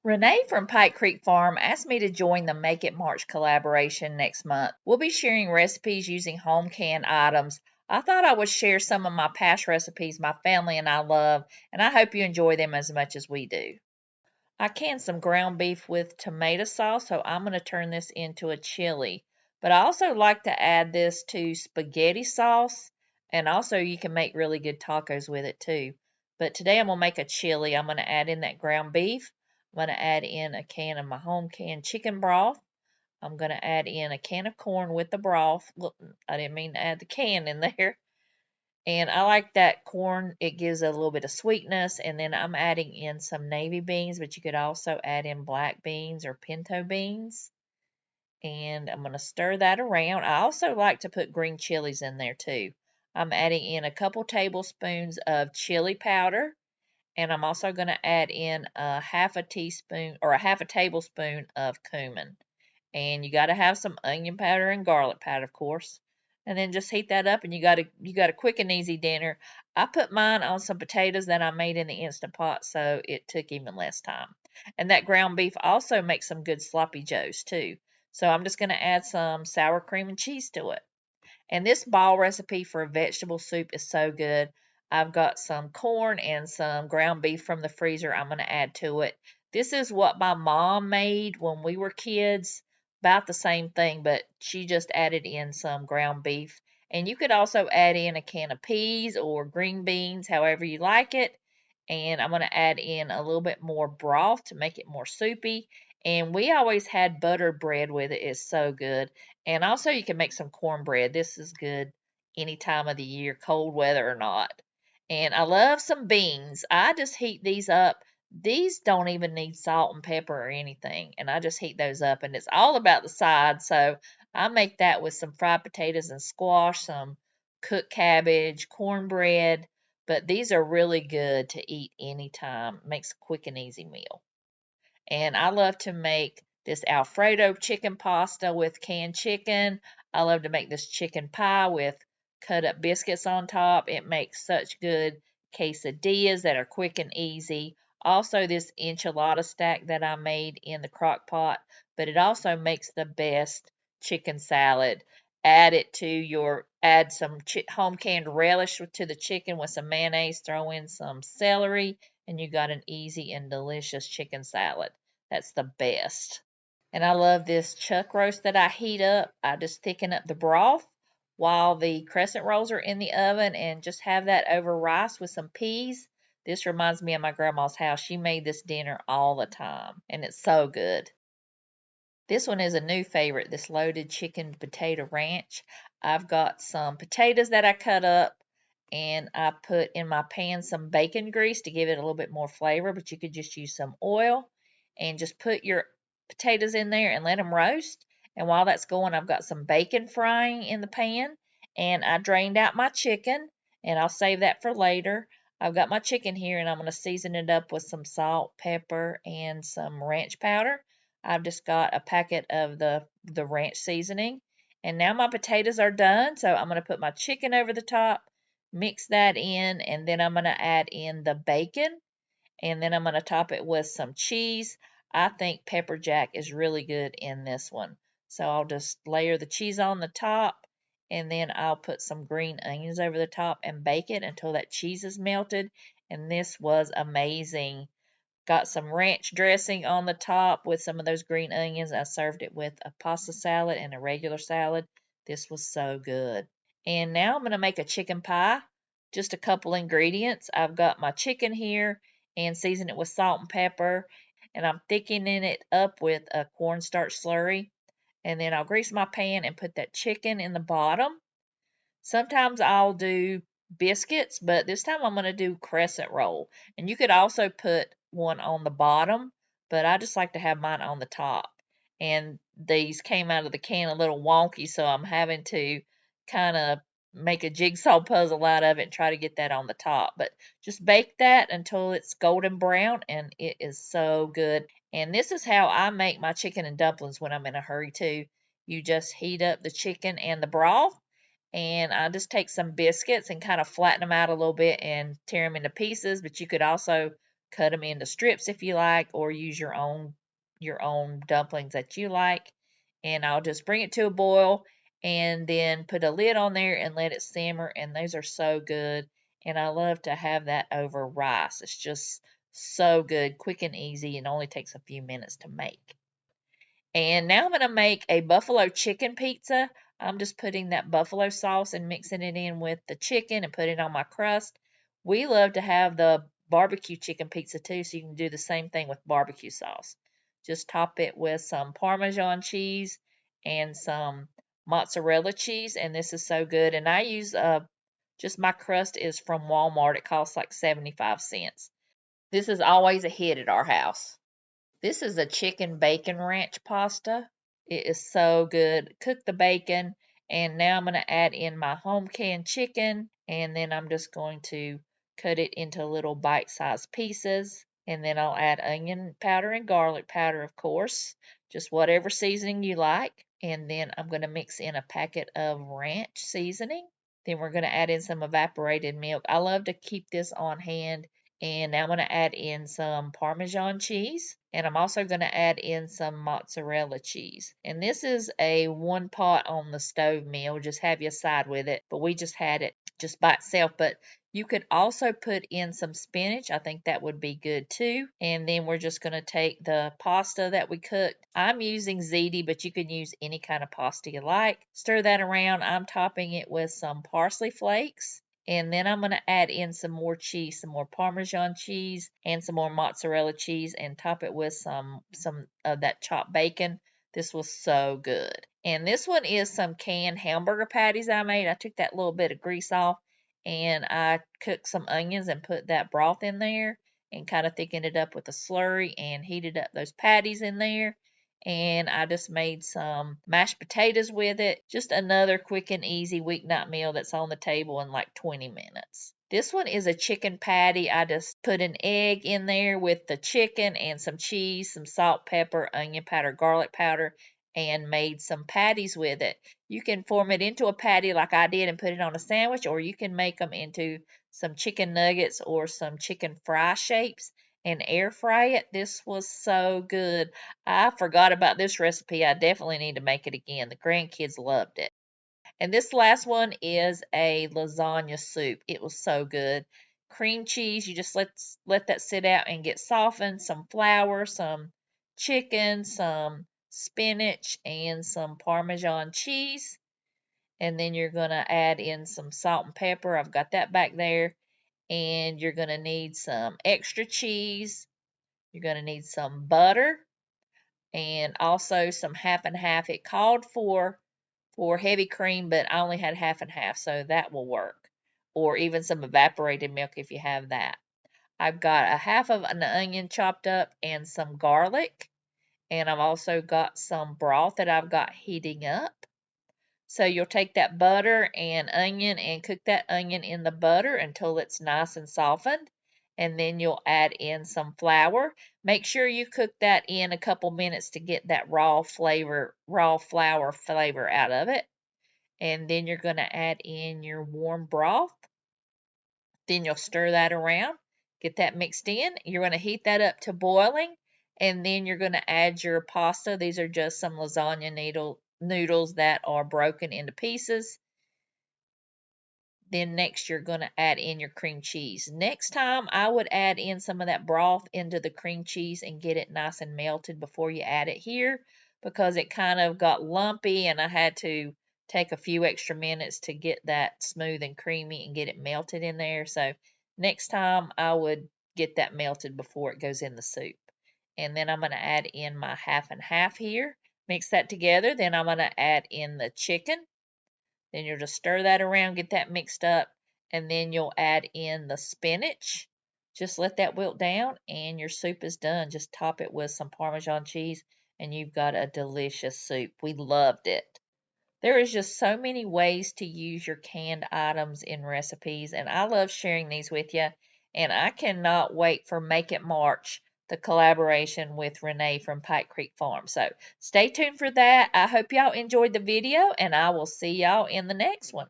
Renee from Pike Creek Farm asked me to join the Make It March collaboration next month. We'll be sharing recipes using home canned items. I thought I would share some of my past recipes my family and I love, and I hope you enjoy them as much as we do. I canned some ground beef with tomato sauce, so I'm going to turn this into a chili. But I also like to add this to spaghetti sauce, and also you can make really good tacos with it too. But today I'm going to make a chili. I'm going to add in that ground beef. I'm going to add in a can of my home canned chicken broth. I'm going to add in a can of corn with the broth. Look, I didn't mean to add the can in there. And I like that corn. It gives a little bit of sweetness. And then I'm adding in some navy beans, but you could also add in black beans or pinto beans. And I'm going to stir that around. I also like to put green chilies in there too. I'm adding in a couple tablespoons of chili powder. And I'm also going to add in a half a teaspoon or a half a tablespoon of cumin. And you got to have some onion powder and garlic powder, of course. And then just heat that up, and you got a quick and easy dinner. I put mine on some potatoes that I made in the Instant Pot, so it took even less time. And that ground beef also makes some good sloppy joes too. So I'm just going to add some sour cream and cheese to it. And this ball recipe for a vegetable soup is so good. I've got some corn and some ground beef from the freezer I'm going to add to it. This is what my mom made when we were kids, about the same thing, but she just added in some ground beef. And you could also add in a can of peas or green beans, however you like it. And I'm going to add in a little bit more broth to make it more soupy. And we always had buttered bread with it. It's so good. And also you can make some cornbread. This is good any time of the year, cold weather or not. And I love some beans. I just heat these up. These don't even need salt and pepper or anything. And I just heat those up. And it's all about the sides. So I make that with some fried potatoes and squash, some cooked cabbage, cornbread. But these are really good to eat anytime. Makes a quick and easy meal. And I love to make this Alfredo chicken pasta with canned chicken. I love to make this chicken pie with cut up biscuits on top. It makes such good quesadillas that are quick and easy. Also, this enchilada stack that I made in the crock pot, but it also makes the best chicken salad. Add some home canned relish to the chicken with some mayonnaise, throw in some celery, and you got an easy and delicious chicken salad. That's the best. And I love this chuck roast that I heat up. I just thicken up the broth while the crescent rolls are in the oven and just have that over rice with some peas. This reminds me of my grandma's house. She made this dinner all the time, and it's so good. This one is a new favorite, this loaded chicken potato ranch. I've got some potatoes that I cut up, and I put in my pan some bacon grease to give it a little bit more flavor, but you could just use some oil and just put your potatoes in there and let them roast. And while that's going, I've got some bacon frying in the pan, and I drained out my chicken, and I'll save that for later. I've got my chicken here, and I'm going to season it up with some salt, pepper, and some ranch powder. I've just got a packet of the ranch seasoning. And now my potatoes are done, so I'm going to put my chicken over the top, mix that in, and then I'm going to add in the bacon, and then I'm going to top it with some cheese. I think pepper jack is really good in this one. So I'll just layer the cheese on the top, and then I'll put some green onions over the top and bake it until that cheese is melted. And this was amazing. Got some ranch dressing on the top with some of those green onions. I served it with a pasta salad and a regular salad. This was so good. And now I'm going to make a chicken pie. Just a couple ingredients. I've got my chicken here and season it with salt and pepper. And I'm thickening it up with a cornstarch slurry. And then I'll grease my pan and put that chicken in the bottom. Sometimes I'll do biscuits, but this time I'm going to do crescent roll. And you could also put one on the bottom, but I just like to have mine on the top. And these came out of the can a little wonky, so I'm having to kind of make a jigsaw puzzle out of it and try to get that on the top. But just bake that until it's golden brown, and it is so good. And this is how I make my chicken and dumplings when I'm in a hurry too. You just heat up the chicken and the broth, and I just take some biscuits and kind of flatten them out a little bit and tear them into pieces, but you could also cut them into strips if you like, or use your own dumplings that you like. And I'll just bring it to a boil and then put a lid on there and let it simmer. And those are so good. And I love to have that over rice. It's just so good, quick and easy, and only takes a few minutes to make. And now I'm going to make a buffalo chicken pizza. I'm just putting that buffalo sauce and mixing it in with the chicken and putting it on my crust. We love to have the barbecue chicken pizza too, so you can do the same thing with barbecue sauce. Just top it with some Parmesan cheese and some mozzarella cheese, and this is so good. And I use just my crust is from Walmart. It costs like 75 cents. This is always a hit at our house. This is a chicken bacon ranch pasta. It is so good. Cook the bacon, and now I'm going to add in my home canned chicken, and then I'm just going to cut it into little bite-sized pieces, and then I'll add onion powder and garlic powder, of course, just whatever seasoning you like, and then I'm going to mix in a packet of ranch seasoning. Then we're going to add in some evaporated milk. I love to keep this on hand. And now I'm going to add in some Parmesan cheese. And I'm also going to add in some mozzarella cheese. And this is a one pot on the stove meal. Just have you a side with it. But we just had it just by itself. But you could also put in some spinach. I think that would be good too. And then we're just going to take the pasta that we cooked. I'm using ziti, but you can use any kind of pasta you like. Stir that around. I'm topping it with some parsley flakes. And then I'm going to add in some more cheese, some more Parmesan cheese and some more mozzarella cheese, and top it with some of that chopped bacon. This was so good. And this one is some canned hamburger patties I made. I took that little bit of grease off and I cooked some onions and put that broth in there and kind of thickened it up with a slurry and heated up those patties in there. And I just made some mashed potatoes with it. Just another quick and easy weeknight meal that's on the table in like 20 minutes. This one is a chicken patty. I just put an egg in there with the chicken and some cheese, some salt, pepper, onion powder, garlic powder, and made some patties with it. You can form it into a patty like I did and put it on a sandwich, or you can make them into some chicken nuggets or some chicken fry shapes and air fry it. This was so good. I forgot about this recipe. I definitely need to make it again. The grandkids loved it. And this last one is a lasagna soup. It was so good. Cream cheese, you just let that sit out and get softened. Some flour, some chicken, some spinach, and some Parmesan cheese. And then you're going to add in some salt and pepper. I've got that back there. And you're going to need some extra cheese. You're going to need some butter and also some half and half. It called for heavy cream, but I only had half and half, so that will work. Or even some evaporated milk if you have that. I've got a half of an onion chopped up and some garlic. And I've also got some broth that I've got heating up. So you'll take that butter and onion and cook that onion in the butter until it's nice and softened. And then you'll add in some flour. Make sure you cook that in a couple minutes to get that raw flour flavor out of it. And then you're going to add in your warm broth. Then you'll stir that around, get that mixed in. You're going to heat that up to boiling. And then you're going to add your pasta. These are just some lasagna noodles that are broken into pieces. Then next you're going to add in your cream cheese. Next time I would add in some of that broth into the cream cheese and get it nice and melted before you add it here, because it kind of got lumpy and I had to take a few extra minutes to get that smooth and creamy and get it melted in there. So next time I would get that melted before it goes in the soup. And then I'm going to add in my half and half here. Mix that together. Then I'm going to add in the chicken. Then you'll just stir that around, get that mixed up, and then you'll add in the spinach. Just let that wilt down, and your soup is done. Just top it with some Parmesan cheese, and you've got a delicious soup. We loved it. There is just so many ways to use your canned items in recipes, and I love sharing these with you. And I cannot wait for Make It March, the collaboration with Renee from Pike Creek Farm. So stay tuned for that. I hope y'all enjoyed the video, and I will see y'all in the next one.